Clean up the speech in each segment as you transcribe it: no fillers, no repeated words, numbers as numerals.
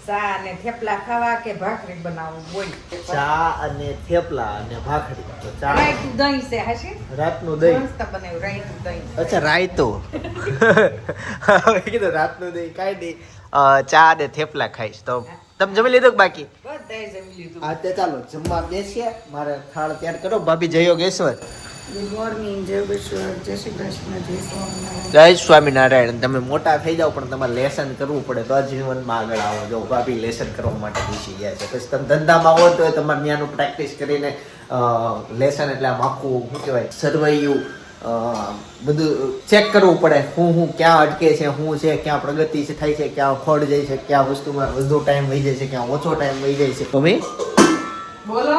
ચા અને થેપલા ખાવા કે ભાખરી બનાવવું બોલ. ચા અને થેપલા અને ભાખરી. તો ચા રાયતું દહીં છે હાશી રાતનું દહીં. મસ્ત બનાવ્યું રાયતું દહીં. અચ્છા રાયતું. કીધું રાતનું દહીં કાંઈ નહીં. ચા અને થેપલા ખાઈશ. તો તમે જમી લીધું કે બાકી? બધાય જમી લીધું. હા તે ચાલો જમવા બેસીએ. મારે થાળ તૈયાર કરો. ભાભી જય યોગેશ્વર. ગુડ મોર્નિંગ જય વિશ્વર જય શ્રી કૃષ્ણ જય સ્વામિનારાયણ. જય સ્વામિનારાયણ. તમે મોટા થઈ જાઓ પણ તમારે લેસન કરવું પડે તો જીવનમાં આગળ આવો. જો ભાભી લેસન કરવા માટે પૂછી ગયા છે. પછી તમે ધંધામાં આવો તો તમારે ત્યાંનું પ્રેક્ટિસ કરીને લેસન એટલે આમ આખું શું કહેવાય સર્વાઈવ બધું ચેક કરવું પડે. હું ક્યાં અટકે છે, શું છે, ક્યાં પ્રગતિ છે થાય છે, ક્યાં ખોડ જાય છે, ક્યાં વસ્તુમાં વધુ ટાઈમ વહી જાય છે, ક્યાં ઓછો ટાઈમ વહી જાય છે. તો ભાઈ બોલો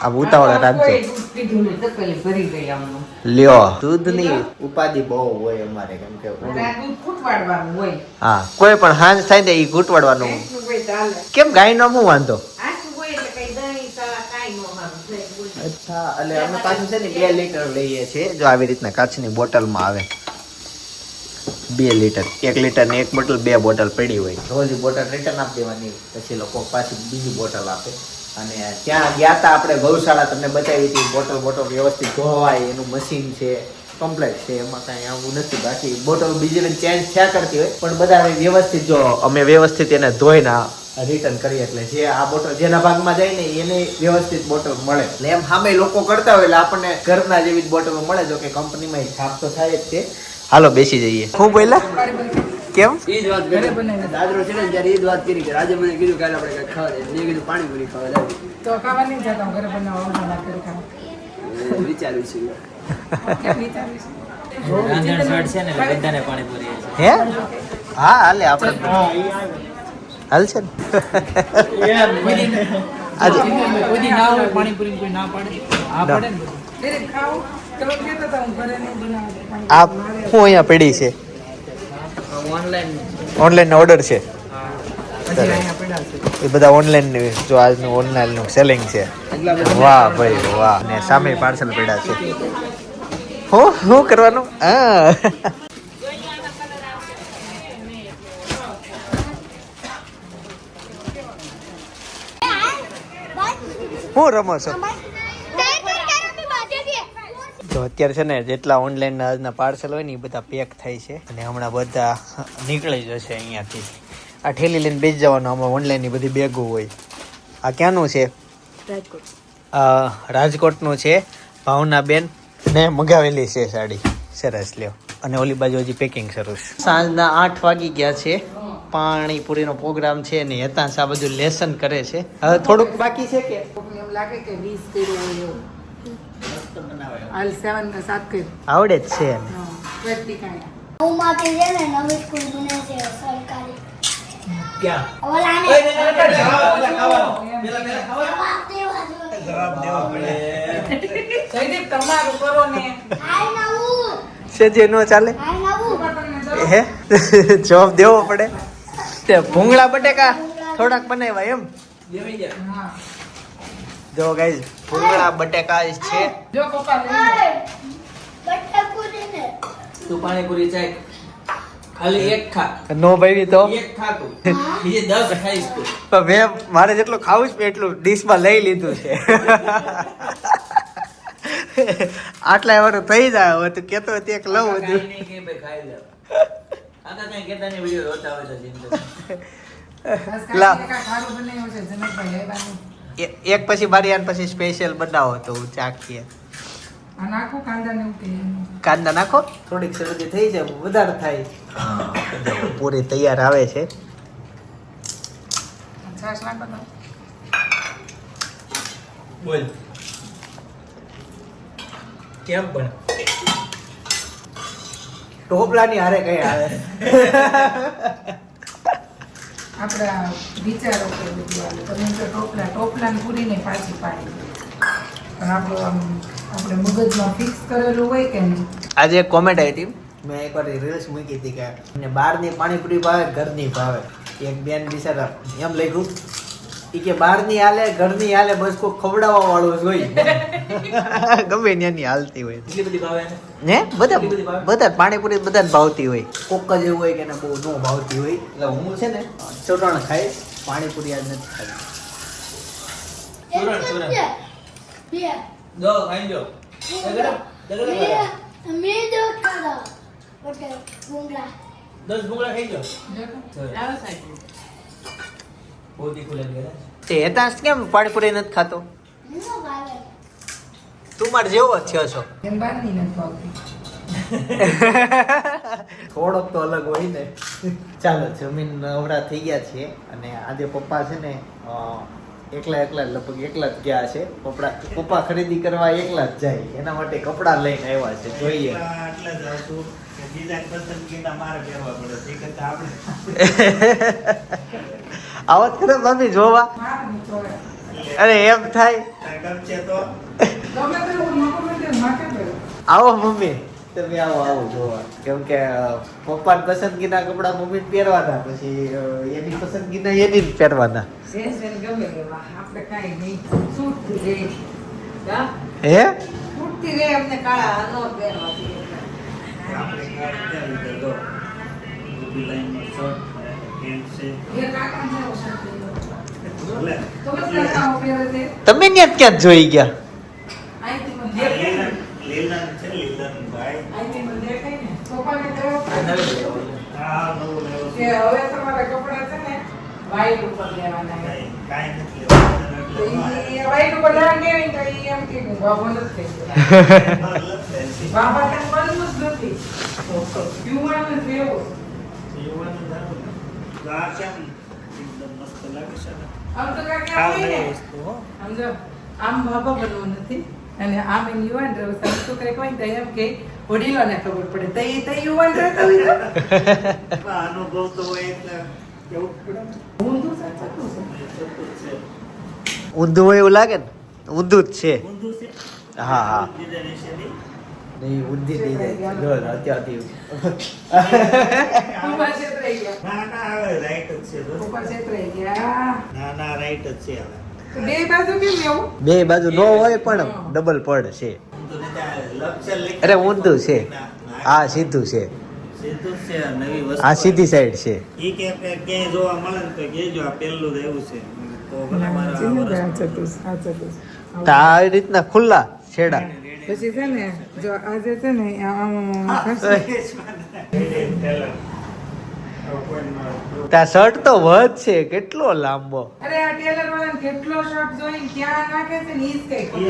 આ ઉતાવળ રાખજો. કીધું ને તકલી ભરી ગઈ આમનું. લ્યો દૂધની ઉપાધિ બહુ હોય અમારે કેમ કે અને આ દૂધ ફૂટવાડવાનું હોય. હા કોઈ પણ હાંજ થાય ને એ ઘૂંટવાડવાનું. આટલું હોય ચાલે. કેમ ગાયનો શું વાંધો? આટલું હોય એટલે કઈ દહીં ચા કાંઈ ન હારું થાય બોલ. અચ્છા એટલે અમે પાછું છે ને 2 લીટર લઈએ છીએ. જો આવી રીતના કાચની બોટલમાં આવે 2 લીટર. 1 લીટર ની 1 બોટલ 2 બોટલ પડી હોય. રોજ બોટલ રિટર્ન આપી દેવાની. પછી લોકો પાછી બીજી બોટલ આપે. અને ત્યાં ગયા હતા આપણે ગૌશાળા તમને બતાવી હતી. બોટલ વ્યવસ્થિત ધોવાય એનું મશીન છે કમ્પ્લેટ છે. એમાં કાંઈ આવું નથી. બાકી બોટલ બીજી ચેન્જ થયા કરતી હોય પણ બધા વ્યવસ્થિત જો અમે વ્યવસ્થિત એને ધોઈને રિટર્ન કરીએ. એટલે જે આ બોટલ જેના ભાગમાં જાય ને એને વ્યવસ્થિત બોટલ મળે. એટલે એમ સામે લોકો કરતા હોય એટલે આપણને ઘરના જેવી જ બોટલો મળે. જો કે કંપનીમાં છાપ તો થાય જ છે. હાલો બેસી જઈએ. શું બોલ્યા? કેમ એ જ વાત ઘરે બનાવીને દાદરો છે ને ત્યારે એ જ વાત કરી કે આજે મને કીધું કાલે આપણે કંઈક ખાવા દે. મેં કીધું પાણીપુરી ખાવા જાય. તો ખાવા નહીં જતા હું ઘરે બનાવવા ના કરી ખાવા. વિચાર્યું છે કેમ વિચારીશ? રાંધણ છે ને એટલે બધાને પાણીપુરી છે. હે હા હાલે આપણે હાલ છે ને આજે કોઈ ના હોય પાણીપુરી કોઈ ના પાડે આ પાડે ને ઘરે ખાવું તો કહેતા હતા હું ઘરે નહીં બનાવતી. આ હું અહીંયા પડી છે ઓનલાઈન ઓર્ડર છે. એ બધા ઓનલાઈન જો આજનું ઓનલાઈન નું સેલિંગ છે. વાહ ભાઈ વાહ. ને સામે પાર્સલ પડ્યા છે. શું કરવાનું? હા હું રમો છો? તો અત્યારે છે ને જેટલા ઓનલાઈન આજના પાર્સલ હોય ને એ બધા પેક થાય છે અને હમણાં બધા નીકળી જશે અહીંયાથી. આ ઠેલી લઈને બેસી જવાનું. આમાં ઓનલાઈન ની બધી બેગો હોય. આ ક્યાંનું છે? રાજકોટનું છે. ભાવનાબેન ને મગાવેલી છે સાડી. સરસ લ્યો. અને ઓલી બાજુ હજી પેકિંગ શરૂ છે. સાંજના 8 વાગી ગયા છે. પાણીપુરીનો પ્રોગ્રામ છે ને હેતાંશ આ બધું લેસન કરે છે. હવે થોડુંક બાકી છે કે એમ લાગે કે 20 કર્યું હોય એવું. હાલ 7 ને 7 કર્યું. આવડે જ છે એને. હા પ્રતિકાય. ઉમાથી છે ને નવી સ્કૂલ બને છે સરકારી. ક્યાં? ઓલાને જવાબ દેવો પડે. જયદીપ તમારું કરો ને. હાય નવું છે જે નો ચાલે હાય નવું હે જવાબ દેવો પડે. તે ભૂંગળા બટેકા થોડાક બનાવ્યા એમ. હા જો ગાઈઝ ભૂંગળા બટેકા છે. જો પપ્પા લઈ બટકુ ને તું પાણીપુરી ચાય ખાલી એક ખા. નો ભાઈ તો એક ખા તું બીજે 10 ખાઈશ તું. પણ મેં મારે જેટલું ખાવું છે એટલું ડીશમાં લઈ લીધું છે. આટલા વાર થઈ જાય. હવે તું કેતો હોય એક લઉં કાંઈ બધું. નહીં કે ભાઈ ખાઈ લે. આકા કઈ કેતા ની વિડિયો જોતા હોય તો જિંદગી. લા. ખારું બનાવ્યું છે જનકભાઈ લેવાનું. એક પછી બારી આન પછી સ્પેશિયલ બનાવો તો ચાખીએ. આ નાખું કાંદા ને ઉકે. કાંદા નાખો. થોડીક શરદી થઈ જાય વધારે થાય. પૂરી તૈયાર આવે છે. છાશ નાખો તો. બોલ કેમ પણ ટોપલાની હારે કઈ આવે. આપણે આ વિચારો કે બધું આવે. તમે જો ટોપલા ને પૂરીને પાછી પાડી દો. પણ આપણું આમ આપણે મગજમાં ફિક્સ કરેલું હોય કે નહીં. આજે એક કોમેન્ટ આવી હતી. મેં એકવાર રીલ્સ મૂકી હતી કે મને બહારની પાણીપુરી ભાવે ઘરની ભાવે. એક બેન બિચારા એમ લખ્યું ઈ કે બહારની હાલે ઘરની હાલે બસ કોઈ ખવડાવવા વાળું જ હોય. ગમે ત્યાંની હાલતી હોય એટલી બધી ભાવે ને ને બધા પાણીપુરી બધા જ ભાવતી હોય. કોક જ એવું હોય કે એને બહુ ન ભાવતી હોય. એટલે હું છે ને ચટણ ખાઈશ પાણીપુરી આજ નથી ખાવી. સુરણ, સુરણ. બે દો ખાઈ લો. મેં દો ખાધા હોટેલ ભૂંગળા 10 ભૂંગળા ખાઈ લો. પોતી ખુલે ગયા. તે હેતાંશ કેમ પાણીપુરી નથી ખાતો? હું ભાવે તું મારે જેવો જ થયો છો. એમ બહારની નથી ભાવતી. થોડોક તો અલગ હોય ને. ચાલો જમીન નવરા થઈ ગયા છીએ અને આજે પપ્પા છે ને એકલા લગભગ એકલા જ ગયા છે. પપ્પા ખરીદી કરવા એકલા જ જાય, એના માટે કપડાં લઈને આવ્યા છે. જોઈએ આવત કરે મમ્મી જોવા. મારની ચોળે. અરે એમ થાય ગમે તે હું નોકર નથી, માથે પડ્યો. આવો મમ્મી, તમે આવો જોવા. કેમ કે પપ્પાની પસંદગીના કપડા મમ્મી પહેરવાના, પછી એની પસંદગીના એની જ પહેરવાના. સેન્સ વેન ગમે એવા. આપણે કાંઈ નહીં. સૂટથી રહે. હા? હે સૂટથી રહે અમને કાળા નો પહેરવાથી. એ કાકાને જેવો શર્ટ લીધો. તો બસ કાકાઓ પહેરે છે. તમે ત્યાં ક્યાં જોઈ ગયા? અહીંથી મને દેખાય ને. અહીંથી મને દેખાય ને. પપ્પાને કહેવો કે હવે તમારા કપડાં છે ને વાઈટ ઉપર લેવાના. તો ઈ વાઈટ ઉપર લેવા ગઈ ને તો ઈ એમ કે બાબો નથી થઈ ગયો. બાબા તને મળવું જ નથી. યુવાનું જ રહેવું. આમ તો કાંઈ આમ હોય ને. આમ જો આમ બાબા બનવું નથી અને આમ એમ યુવાન રહેવું. તમે તો કંઈક હોય ને તો એમ કે વડીલોને ખબર પડે તો યુવાન રહેતા હોય તો ઊંધું સાચું છે. ઊંધું હોય એવું લાગે ને? ઊંધું જ છે. હા હા નહીં ઊંધી થઈ જાય. જો અત્યારથી પપ્પા છેતરાઈ ગયા. પપ્પા છેતરાઈ ગયા. તો બે બાજુ કેમ એવું? બે બાજુ નો હોય પણ ડબલ પડ છે. અરે ઊંધું છે. આ સીધું છે. આ સીધી સાઈડ છે. તો આવી રીતના ખુલ્લા છેડા. પછી છે ને જો આજે છે ને આમ ત્યાં શર્ટ તો વધ છે કેટલો લાંબો. અરે આ ટેલર વાળાને કેટલો શર્ટ જોઈને ક્યાં નાખે છે ને ઈ જ કઈ ખબર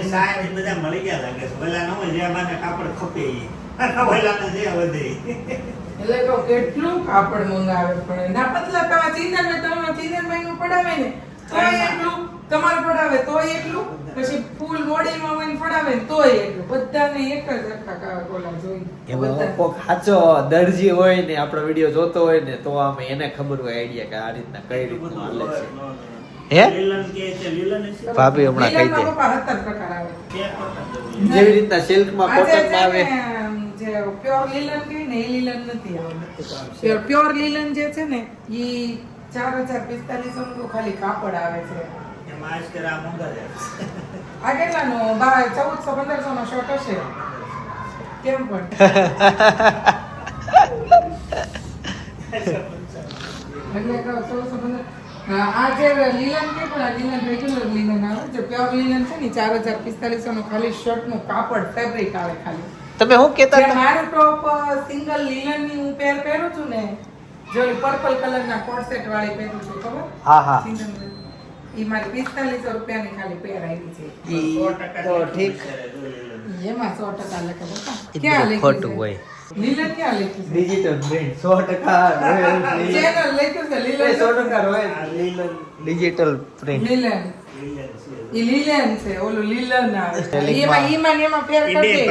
એટલે કહું કેટલું કાપડ મંગાવે પણ ના પતલા તમારા ચિંદનભાઈ નું પડાવે ને તોય એટલું, તમારે પડાવે તોય એટલું, પછી ફૂલ બોડીમાં હોય ને પડાવે ને તોય એટલું. બધાને એક જ સરખા કોલા જોઈ. એમાં કોક સાચો દરજી હોય ને આપણો વિડીયો જોતો હોય ને તો આમ એને ખબર હોય આઈડિયા કે આ રીતના કઈ રીતનું હાલે છે. હે ભાભી હમણાં કહી દે. લીલનમાં પપ્પા 17 પ્રકાર આવે. જેવી રીતના સિલ્કમાં કોટનમાં આવે. જે પ્યોર લીલન કહે ને એ લીલન નથી આવતું. પ્યોર લીલન જે છે ને ઈ 4045 નું ખાલી કાપડ આવે છે. આ કેટલાનો 1400-1500 નો શર્ટ હશે કેમ પણ. એટલે કહો 1415 આ જે લીલન કે પણ આ લીલન રેગ્યુલર લીલન આવે. જે પ્યોર લીલન છે ને 4045 નો ખાલી શર્ટ નું કાપડ ફેબ્રિક આવે ખાલી. તમે શું કહેતા જે હતા? મારું ટોપ સિંગલ લીલન ની હું પહેરું છું ને, જો પર્પલ કલર ના કોટ સેટ વાળી પહેરું છું ખબર? હા હા ઈ મારી 4500 રૂપિયાની ખાલી પેર આવી છે. તો ઠીક. એમાં 100% લખે બકા. એ ક્યાં બધું લખ્યું ખોટું છે? હોય. લીલન ક્યાં લખ્યું છે? ડિજિટલ પ્રિન્ટ 100% ચેનલ લખ્યું છે લીલન. 100% ડિજિટલ પ્રિન્ટ. લીલન. ઈ લીલન છે, ઓલું લીલન આવે. એમાં પેર કરી દે.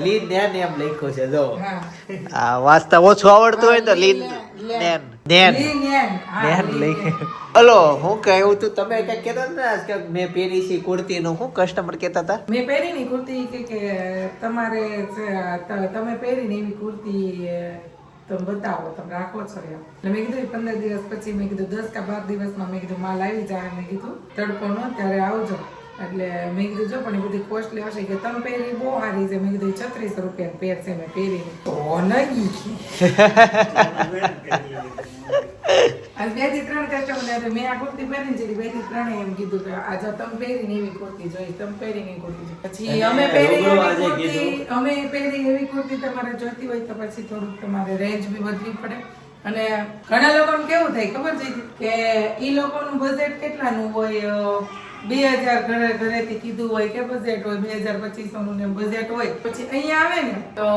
લીનેન એમ લખ્યું છે જો. હા. આ વાંચતા ઓછું આવડતું હોય તો લીનેન નેન લીનન. હા, નેન લીનન. લઈ. હલો હું કહ્યું તું તમે કઈ કહેતા હતા ને કે મેં પહેરી છે કુર્તી નું હું કસ્ટમર કહેતા હતા. મેં પહેરીની કુર્તી કે તમારે તમે પહેરીને એવી કુર્તી તમે બતાવો, તમે રાખો છો એમ. એટલે મેં કીધું 15 દિવસ પછી મેં કીધું 10 કે 12 દિવસમાં મેં કીધું માલ આવી જાય. મેં કીધું તડકો નો ત્યારે આવજો. એટલે મેં કીધું જો પણ એ બધી કોસ્ટલી હશે કે તમે પહેરી બહુ સારી છે. મેં કીધું 3600 રૂપિયા પેર છે મેં પહેરી તો નહીં. અને 2 થી 3 કસ્ટમર મેં આ કુર્તી પહેરીને છે 2 થી 3 એમ કીધું કે આ જો તમે પહેરીને એવી કુર્તી જોઈ, તમે પહેરીને એવી કુર્તી જોઈ. પછી અમે પહેરી એવી કુર્તી તમારે જોઈતી હોય તો પછી થોડુંક તમારે રેન્જ બી વધવી પડે. અને ઘણા લોકોને કેવું થાય ખબર છે કે ઈ લોકોનું બજેટ કેટલાનું હોય, 2000 ઘરેથી કીધું હોય કે બજેટ હોય 2200 નું ને બજેટ હોય. પછી અહીંયા આવે ને તો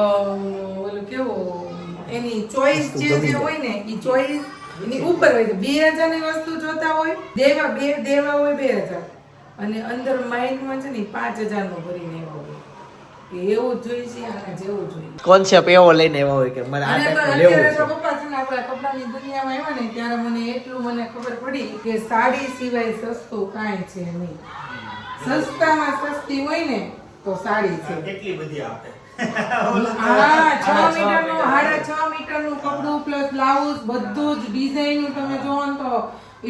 ઓલું કેવું એની ચોઈસ જે હોય ને ઈ ચોઈસ એની ઉપર હોય છે. 2000 ની વસ્તુ જોતા હોય દેવા હોય 2000 અને અંદર માઇન્ડમાં છે ને 5000 નું ભરીને એવો હોય કે એવું જોઈએ છે અને જેવું જોઈએ. કોન્સેપ્ટ એવો લઈને એવા હોય કે મને આ ટાઈપનું લેવું અત્યારે છે. તો પપ્પા છે ને આપણા કપડાની દુનિયામાં આવ્યા ને ત્યારે મને એટલું ખબર પડી કે સાડી સિવાય સસ્તું કાંઈ છે નહીં. સસ્તામાં સસ્તી હોય ને તો સાડી છે. કેટલી બધી આપે. હા 6 મીટરનું 6.5 મીટરનું કપડું પ્લસ બ્લાઉઝ બધું જ ડિઝાઇનનું તમે જોવો ને તો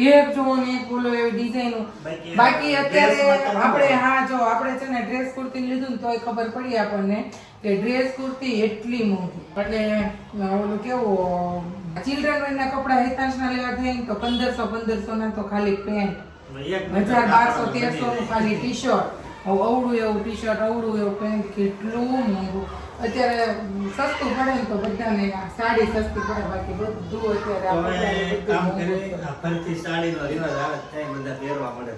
એક જોવો ને એક બોલો એવી ડિઝાઇનનું. બાકી અત્યારે આપણે છે ને ડ્રેસ કુર્તી લીધું ને તોય ખબર પડી આપણને કે ડ્રેસ કુર્તી એટલી મોંઘી. એટલે ઓલું કેવું ચિલ્ડ્રન વેરના કપડા હેતાંશના લેવા થાય ને તો 1500 ના તો ખાલી પેન્ટ, 1200-1300 નું ખાલી ટી શર્ટ, અવળું એવું ટી શર્ટ, અવળું એવું પેન્ટ, કેટલું મોંઘું. અત્યારે સસ્તું પડે ને તો બધાને સાડી સસ્તી પડે, બાકી બધું અત્યારે કામ કરી ફરીથી સાડીનો રિવાજ આવે થાય બધા પહેરવા મળે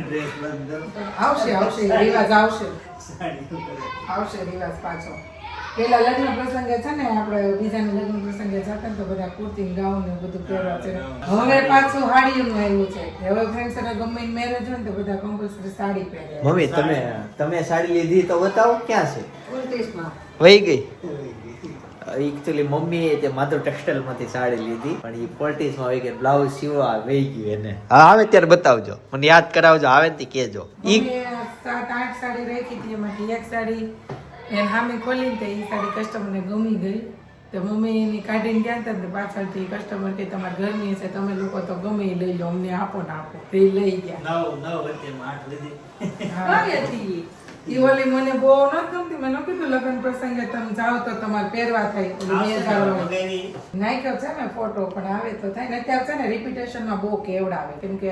ડ્રેસ બંધ આવશે રિવાજ આવશે રિવાજ પાછો. પેલા લગ્ન પ્રસંગે છે ને આપણે બીજાના લગ્ન પ્રસંગે જતા ને તો બધા કુર્તી ગાઉન ને બધું પહેરવા છે. હવે પાછું સાડીઓનું આવ્યું છે. હવે ફ્રેન્ડ સર્કલ ગમે મેરેજ હોય ને તો બધા કમ્પલસરી સાડી પહેરે. મમ્મી તમે સાડી લીધી તો બતાવો ક્યાં છે? કોન્ટેસ્ટમાં વહી ગઈ. એકચ્યુઅલી મમ્મીએ તે માધવ ટેક્સટાઇલ માંથી સાડી લીધી પણ એ પોલિટિક્સમાં વહી ગઈ. બ્લાઉઝ સીવવા વહી ગયું એને. હા આવે ત્યારે બતાવજો, મને યાદ કરાવજો, આવે ને કહેજો. મેં 7-8 સાડી રાખી હતી એમાંથી એક સાડી એને સામે ખોલીને તો એ સાડી કસ્ટમરને ગમી ગઈ તો મમ્મી એની કાઢીને ગયા હતા ને પાછળથી કસ્ટમર કે તમારા ઘરની છે તમે લોકો તો ગમે એ લઈ લો, અમને આપો ને આપો. તે લઈ ગયા. 9 વચ્ચેમાં 8 લીધી. ઈ ઓલી મને બહુ નહોતી ગમતી. મેં કીધું લગ્ન પ્રસંગે તમે જાઓ તો તમારે પહેરવા થાય. નાખ્યો છે ને ફોટો પણ આવે તો થાય ને. અત્યારે છે ને રિપીટેશનમાં બહુ કેવડાવે કેમ કે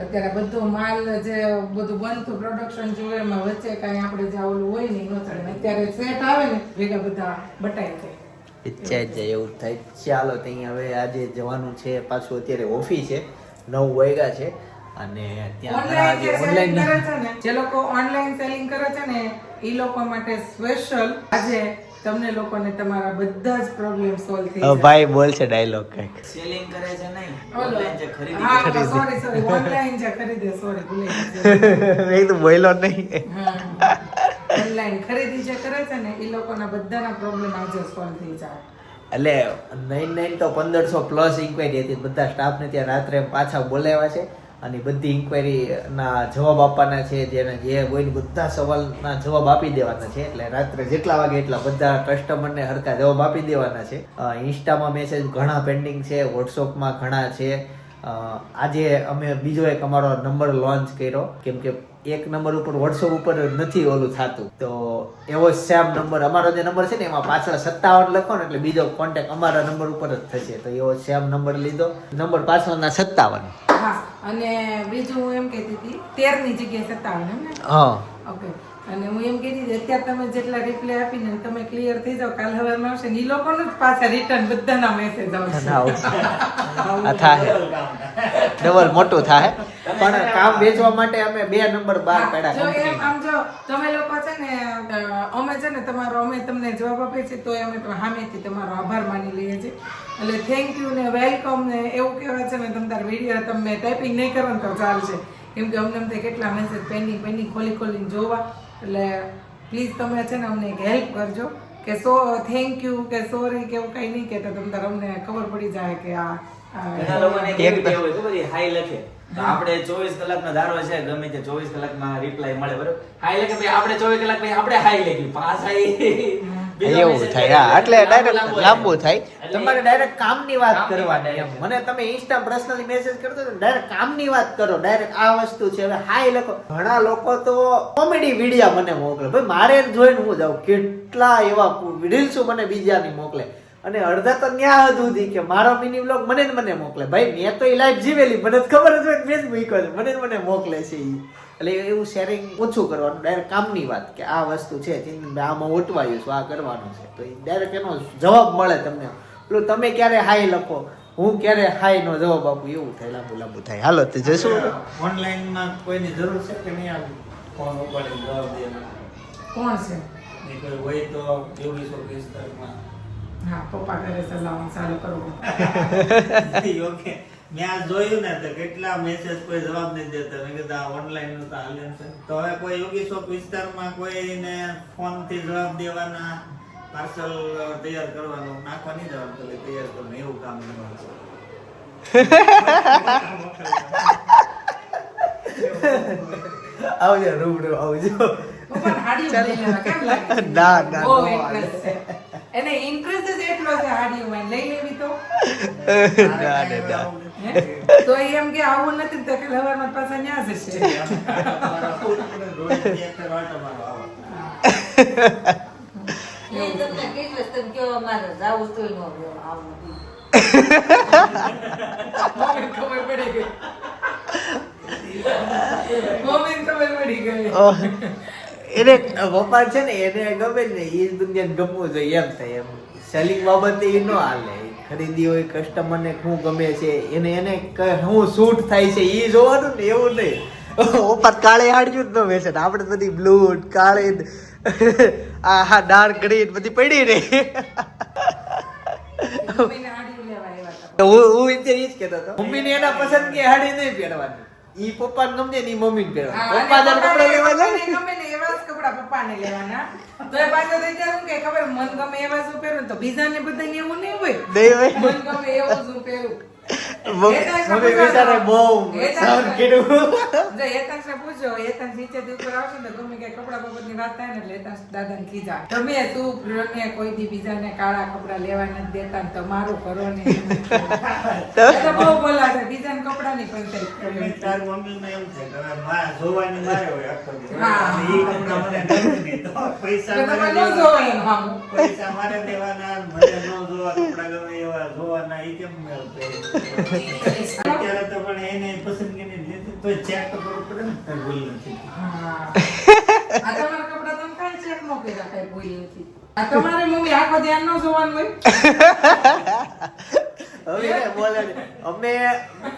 અત્યારે બધો માલ જે બધું બનતું પ્રોડક્શન જોવે એમાં વચ્ચે કાંઈ આપણે જે ઓલું હોય ને ન ચડે. અત્યારે સેટ આવે ને ભેગા બધા બટાઈ જાય. ઈચ્છા જ જાય એવું થાય. ચાલો ત્યાં હવે આજે જવાનું છે પાછું. અત્યારે ઓફિસ છે, 9 વાગ્યા છે અને ત્યાં જે લોકો ઓનલાઈન સેલિંગ કરે છે ને એ લોકો માટે સ્પેશિયલ આજે તમને લોકોને તમારા બધા જ પ્રોબ્લેમ સોલ્વ થઈ જાય. ભાઈ બોલ છે ડાયલોગ કઈક. સેલિંગ કરે છે નહીં, ઓનલાઈન જે ખરીદી હા સોરી ઓનલાઈન જે ખરીદે ભૂલી મેં તો બોલ્યો નહીં. ઓનલાઈન ખરીદી જે કરે છે ને એ લોકોના બધાના પ્રોબ્લેમ આજે સોલ્વ થઈ જાય. એટલે 9 તો 1500 પ્લસ ઇન્ક્વાયરી હતી. બધા સ્ટાફને ત્યાં રાત્રે પાછા બોલાવ્યા છે અને બધી ઇન્ક્વાયરી ના જવાબ આપવાના છે. જેને જે હોય ને બધા સવાલના જવાબ આપી દેવાના છે. એટલે રાત્રે જેટલા વાગે એટલા બધા કસ્ટમરને હરખા જવાબ આપી દેવાના છે. ઇન્સ્ટામાં મેસેજ ઘણા પેન્ડિંગ છે, વોટ્સઅપમાં ઘણા છે. આજે અમે બીજો એક અમારો નંબર લોન્ચ કર્યો કેમ કે એક નંબર ઉપર વોટ્સઅપ ઉપર નથી ઓલું થતું તો એવો સેમ નંબર અમારો જે નંબર છે ને એમાં પાછળ 57 લખો ને એટલે બીજો કોન્ટેક્ટ અમારા નંબર ઉપર જ થશે. તો એવો સેમ નંબર લીધો, નંબર પાછળના 57. હા અને બીજું હું એમ કહેતી હતી 13 ની જગ્યાએ 57 એમ ને? હા ઓકે. અને હું એમ કહેતી હતી અત્યારે તમે જેટલા રિપ્લાય આપીને તમે ક્લિયર થઈ જાવ કાલ હવારમાં આવશે ને એ લોકોને જ પાછા રિટર્ન બધાના મેસેજ આવશે. ડબલ મોટું થાય પણ કામ વેચવા માટે અમે 2 નંબર બહાર કાઢ્યા. જો એમ આમ જો તમે લોકો છે ને અમે છે ને અમે તમને જવાબ આપીએ છીએ તો અમે સામેથી તમારો આભાર માની લઈએ છીએ. એટલે થેન્ક યુ ને વેલકમ ને એવું કહેવાય છે ને તમે તાર વિડીયો તમે ટાઈપિંગ નહીં કરો ને તો ચાલશે કેમ કે અમને કેટલા મેસેજ પેન્ડિંગ ખોલીને જોવા. એટલે પ્લીઝ તમે છે ને અમને એક હેલ્પ કરજો કે થેન્ક યુ કે સોરી કે એવું કંઈ નહીં કહેતા તમે તાર અમને ખબર પડી જાય કે આ ઘણા લોકોને કેવી ટેવ હોય ખબર છે, હાઈ લખે તો આપણે 24 કલાકનો ધારો છે ગમે તે 24 કલાકમાં રિપ્લાય મળે બરોબર. હાઈ લખે ભાઈ આપણે 24 કલાક પછી આપણે હાઈ લખી પાછા એવું થાય હા એટલે ડાયરેક્ટ લાંબુ થાય એટલે તમારે ડાયરેક્ટ કામની વાત કામની કરવાની એમ વાત મને તમે ઇન્સ્ટા પર્સનલી મેસેજ કરતો તો ડાયરેક્ટ કામની વાત કરો ડાયરેક્ટ આ વસ્તુ છે હવે હાય લખો ઘણા લોકો તો કોમેડી વિડિયા મને મોકલે ભાઈ મારે જોઈને હું જાઉં કેટલા એવા રીલ્સો મને બીજાની મોકલે અને અડધા તો ન્યા સુધી કે મારો મિની વ્લોગ મને મોકલે ભાઈ મેં તો એ લાઈફ જીવેલી મને ખબર જ હોય મેં જ મૂક્યો છે મને મોકલે છે ઈ એટલે એવું શેરિંગ ઓછું કરવાનું ડાયરેક્ટ કામની વાત કે આ વસ્તુ છે આમાં ઓટવાયું છું આ કરવાનું છે તો ડાયરેક્ટ એનો જવાબ મળે તમને પેલું તમે ક્યારે હાય લખો હું ક્યારે હાય નો જવાબ આપું એવું થાય લાંબુ થાય હાલો તો જશું ઓનલાઈન માં કોઈની જરૂર છે કે નહીં આવી ફોન ઉપાડી જવાબ દેવાનો કોણ છે નહીં કોઈ હોય તો યોગી શોક વિસ્તારમાં હા પપ્પા ઘરે ચલાવવાનું ચાલુ કરવું યોગ્ય મેં આ જોયું ને તો કેટલા મેસેજ કોઈ જવાબ નહીં દેતા મેં કીધું આ ઓનલાઈન નું તો હાલે છે તો હવે કોઈ યોગી શોક વિસ્તારમાં કોઈને ફોન થી જવાબ દેવાના પાર્સલ તૈયાર કરવાનું નાખવા નહીં જવાનું તો તૈયાર કરવાનું એવું કામ કરવાનું આવજો રૂબરૂ આવજો પપ્પાને હાડીઓ લઈ લેવા કેમ લાગે ના બહુ interest છે એને ઇન્ટરેસ્ટ જ એટલો છે હાડીઓમાં લઈ લેવી તો હે? તો એમ કે આવું નથી તો કે હવારમાં પાછા ન્યા જશે એ તમને કેટલું તમે કહો અમારે જાવું તોય ન રહ્યો આવું મમ્મીને ખબર પડી ગઈ મમ્મીને ખબર પડી ગઈ એને પપ્પા છે ને એને ગમે ને એ દુનિયાને ગમવું જોઈએ એમ થાય એમ સેલિંગ બાબતે એ ન હાલે ખરીદી હોય કસ્ટમર ને શું ગમે છે એને શું શૂટ થાય છે એ જોવાનું ને એવું નહીં ઉપર કાળે હાડ્યું જ ન વેચે આપણે બધી બ્લુ કાળી આ હા ડાર્ક ગ્રીન બધી પડી રહી મમ્મીને હાડીઓ લેવા આવ્યા હતા હું એ જ કહેતો હતો મમ્મીને એના પસંદગી હાડી નહીં પહેરવાની ઈ પપ્પાને ગમે ને ઈ મમ્મીને પહેરવાની પપ્પા જરા કપડા લેવા જાય ને ગમે ને એવા જ કપડા પપ્પાને લેવાના તો એ પાછો થઈ જાય કે ખબર મન ગમે એવા શું પહેરું તો બીજાને બધાને એવું નહીં હોય નહીં હોય મન ગમે એવું શું પહેરું મમ્મી બિચારે બહુ સહન કર્યું જો હેતાંશને પૂછો હેતાંશ નીચેથી ઉપર આવશે ને ગમે કે કપડા બાબતની વાત થાય ને એટલે હેતાંશ દાદાને ખીજા તમે તું પ્રિયોને કોઈ દી બીજાને કાળા કપડા લેવા નથી દેતા ને તમારું કરો ને એ તો બહુ બોલાશે બીજાને કપડાની પંચાયત કરે તાર મમ્મીને એમ છે કે હવે માં જોવાની મારે હોય આખો દિવસ. હા. અને ઈ કપડાં મને ગમે નહીં તો પૈસા તો મારે તમારે ન દેવાના. જોવાનું આમ. પૈસા મારે દેવાના મને ન જોવા કપડાં ગમે એવા જોવાના ઈ કેમ મેળ પડે? અત્યારે તો પણ એને પસંદગીની લીધી તો ચેક તો કરવું પડે ને કઈ ભૂલ નથી. હા. આ તમારા કપડા તમે કાંઈ ચેક ન કર્યા કાંઈ ભૂલ નથી આ તમારે મમ્મી આખો ધ્યાન ન જોવાનું હોય હવે ને બોલે ને, અમે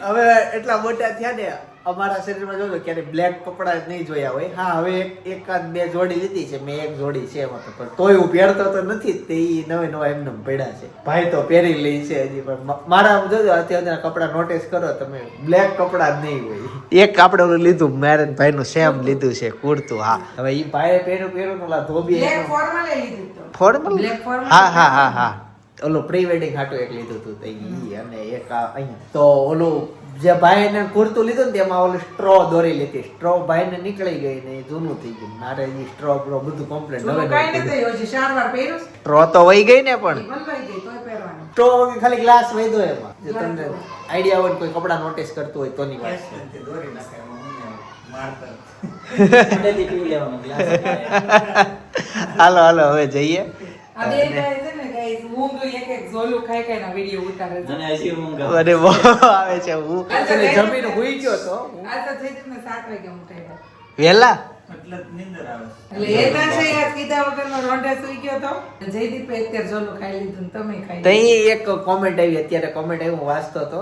હવે એટલા મોટા થયા ને અમારા શરીરમાં જોજો ક્યારે બ્લેક કપડા જ નહીં જોયા હોય હા હવે એકાદ બે જોડી લીધી છે મેં એક જોડી છે એમાં તો પણ તોય હું પહેરતો તો નથી જ તે ઈ નવા એમને પડ્યા છે ભાઈ તો પહેરી લે છે હજી પણ મારા જોજો અત્યારના કપડા નોટિસ કરો તમે બ્લેક કપડા જ નહીં હોય એક આપણે ઓલું લીધું મેરન ભાઈ નું સેમ લીધું છે કુર્તું હા હવે ઈ ભાઈ પહેર્યું ઓલા ધોબી બ્લેક ફોર્મલ લીધું તો ફોર્મલ બ્લેક ફોર્મલ હા ઓલું પ્રી વેડિંગ હાટું એક લીધું હતું તો ઈ અને એક આ અહીંયા તો ઓલું જે ભાઈને કુર્તું લીધું ને તેમાં ઓલું સ્ટ્રો દોરી લીધી સ્ટ્રો ભાઈને નીકળી ગઈ ને એ જૂનું થઈ ગયું મારે ઈ સ્ટ્રો બ્રો બધું કમ્પ્લીટ જૂનું કાંઈ નથી થયું હજી 4 વાર પહેર્યું છે. સ્ટ્રો તો વહી ગઈ ને પણ ઈ બદલાઈ ગઈ તોય પહેરવાનું સ્ટ્રો ખાલી ગ્લાસ વહી એમાં જે તમને આઈડિયા હોય ને કોઈ કપડા નોટિસ કરતું હોય તોની વાત છે. પેસ્ટનથી દોરી નાખે મમ્મીને મારતા. મોઢેથી પી લેવાનો glass. હાલો હવે જઈએ આ બે guys છે ને guys ઊંઘ એક એક ઝોલું ખાઈ ખાઈને વિડિયો ઉતારે છે મને હજી ઊંઘ આવે. મને બહુ આવે છે હું actually જમીને હુઈ ગયો તો આ તો થઈ જઈને 7 વાગે ઉઠાડ્યા વેલા એટલે જ નીંદર આવે છે. એટલે એ તાશે યાર કીધા વગરનો રોંઢે સુઈ ગયો તો જયદીપે અત્યારે ઝોલું ખાઈ લીધું ને તમે ખાઈ તો લીધું. અહીં એક કોમેન્ટ આવી અત્યારે કોમેન્ટ આવી હું વાંચતો હતો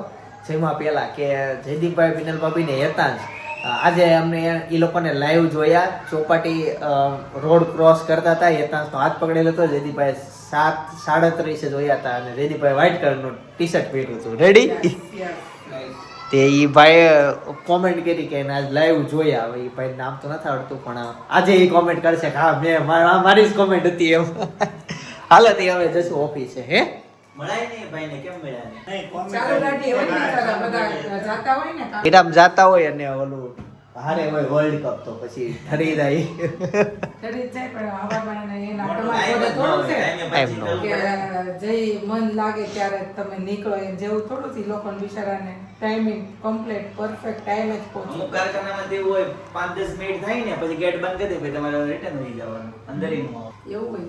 જેમાં પેલા કે જયદીપભાઈ બિનલ ભાભી ને હેતાંશ આજે અમને એ લોકોને લાઈવ જોયા ચોપાટી રોડ ક્રોસ કરતા હતા હેતાંશનો હાથ પકડેલો હતો જયદીપભાઈ 7:37 જોયા હતા અને જયદીપભાઈ વ્હાઈટ કલરનું ટી શર્ટ પહેર્યું હતું રેડી Yes. તે ઈ ભાઈ કોમેન્ટ કરી કે આજ લાઈવ જોયા હવે ઈ ભાઈ નામ તો નથી આવડતું પણ આજે ઈ કોમેન્ટ કરશે કે હા મેં મારી જ કોમેન્ટ હતી એમ હાલો તે હવે જશું ઓફિસે હે મળાય નહીં ભાઈને કેમ મળ્યા નહીં? નહીં, comment ચાલુ ગાડી હોય ને હા, ચાલો ચાલુ બધા ગાડી. જાતા હોય ને કામ. એરામ જાતા હોય અને ઓલું હારે હોય વર્લ્ડ કપ તો પછી ઠરી જાય કરી જ જાય પણ હવામાન એના તમારે જોડે થોડું છે એમ નો. કે જઈ મન લાગે ત્યારે તમે નીકળો એમ જેવું થોડું થી લોકોને બિચારાને ટાઈમિંગ કમ્પ્લીટ પરફેક્ટ ટાઈમે જ પહોંચો. અમુક કારખાનામાં તો એવું હોય 5-10 મિનિટ થાય ને પછી ગેટ બંધ કરી દે પછી તમારે રિટર્ન થઈ જવાનું અંદર ય ન આવે. એવું હોય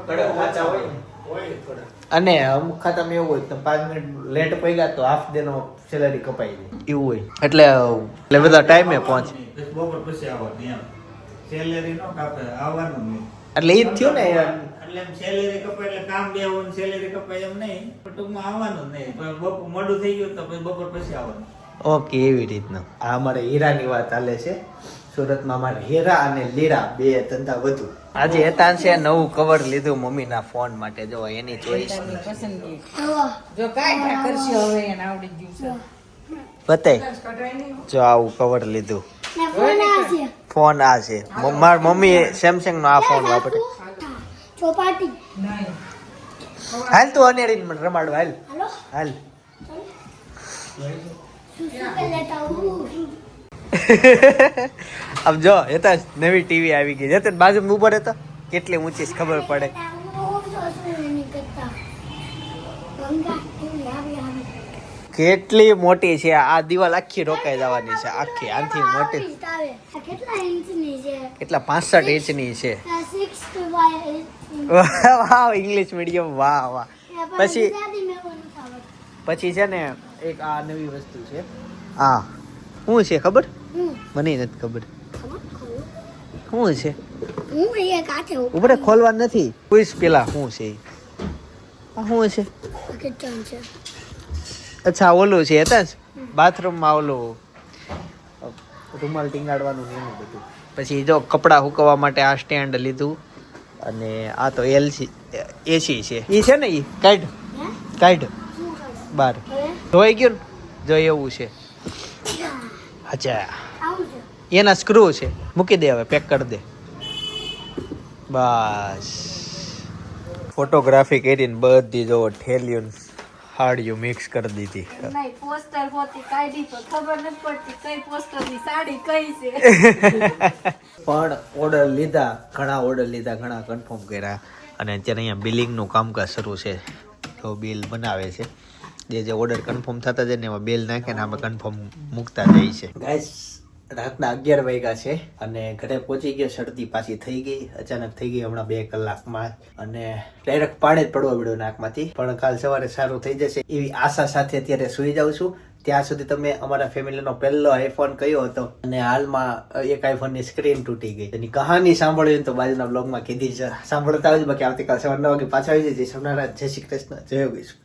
કડક વાંચા હોય ને. હોય થોડા. અને અમુક ખાતામાં એવું હોય તો 5 મિનિટ લેટ પગ્યા તો હાફ ડે નો સેલરી કપાઈ જાય એવું હોય એટલે બધા ટાઈમે પહોંચે પછી બપોર પછી આવવાનું એમ સેલેરી નો કાપે આવવાનું નહીં એટલે ઈ જ થયું ને એટલે એમ સેલેરી કપાય એટલે કામ બે હોય સેલેરી કપાય એમ નહીં પણ ટૂંકમાં આવવાનું જ નહીં પણ બપોર મોડું થઈ ગયું તો પછી બપોર પછી આવવાનું. ઓકે એવી રીતના આ અમારે હીરાની વાત ચાલે છે સુરતમાં અમારે હીરા અને લીરા બે ધંધા વધુ આજે હેતાંશે નવું કવર લીધું મમ્મીના ફોન માટે જો એની ચોઈસ એની પસંદગી આવો જો કાંઈ ના કરશે હવે એને આવડી ગયું છે બતાય કટાઈ નહીં જો આવું કવર લીધું ને ફોન આવશે ફોન આ છે મારી મમ્મી સેમસંગ નો આ ફોન વાપરે ચોપાટી નહીં હાલ તું અનેરી રમાડવા હાલ હાલો હાલ સુસુ કે લેતા હું આમ જો હેતા નવી ટીવી આવી ગઈ જતન બાજુમાં ઉભો રહેતો કેટલી ઊંચી છે ખબર પડે કેટલી મોટી છે આ દિવાલ આખી રોકાઈ જવાની છે આખી આનથી મોટી કેટલા ઇંચની છે કેટલા 65 ઇંચની છે 6 બાય વાહ ઇંગ્લિશ મીડિયમ વાહ વાહ પછી પછી છે ને એક આ નવી વસ્તુ છે આ શું છે ખબર મને નથી ખબર શું છે હું એ કાચે ઉપર ખોલવા નથી પૂછ પેલા શું છે ઈ? આ શું છે કિચન છે અચ્છા ઓલું છે હતા જ બાથરૂમમાં ઓલું રૂમાલ ટીંગાડવાનું ને એનું બધું પછી જો કપડાં સુકવવા માટે આ સ્ટેન્ડ લીધું અને આ તો એલસી એસી છે ઈ છે ને ઈ કાઢ કાઢ બાર ધોઈ ગયું ને જો એવું છે અચ્છા આવું છે એના સ્ક્રૂ છે મૂકી દે હવે પેક કરી દે બસ ફોટોગ્રાફી કરીને બધી જો ઠેલિયું હાડિયું મિક્સ કરી દીધી નહીં પોસ્ટર હોતી કાઢી તો ખબર નથી પડતી કઈ પોસ્ટર ની સાડી કઈ છે પણ ઓર્ડર લીધા ઘણા કન્ફર્મ કર્યા અને અત્યારે અહીંયા બિલિંગનું કામકાજ શરૂ છે તો બિલ બનાવે છે જે ઓર્ડર કન્ફર્મ થતા જાય ને એમાં બિલ નાખે ને આમાં કન્ફર્મ મૂકતા જાય છે ગાઈસ રાતના 11 વાગ્યા છે અને ઘરે પહોંચી ગયો શરદી પાછી થઈ ગઈ અચાનક થઈ ગઈ હમણાં 2 કલાકમાં અને ડાયરેક્ટ પાડે જ પડવો પડ્યો નાકમાંથી પણ કાલ સવારે સારું થઈ જશે એવી આશા સાથે અત્યારે સુઈ જાઉં છું ત્યાં સુધી તમે અમારા ફેમિલીનો પહેલો આઈફોન કયો હતો અને હાલમાં એક આઈફોનની સ્ક્રીન તૂટી ગઈ એની કહાની સાંભળવી તો બાજુના બ્લોગમાં કીધી છે સાંભળતા આવજો બાકી આવતીકાલ સવારે 9 વાગે પાછા આવી જશે સોમનાથ જય શ્રી કૃષ્ણ જય યોગેશ્વર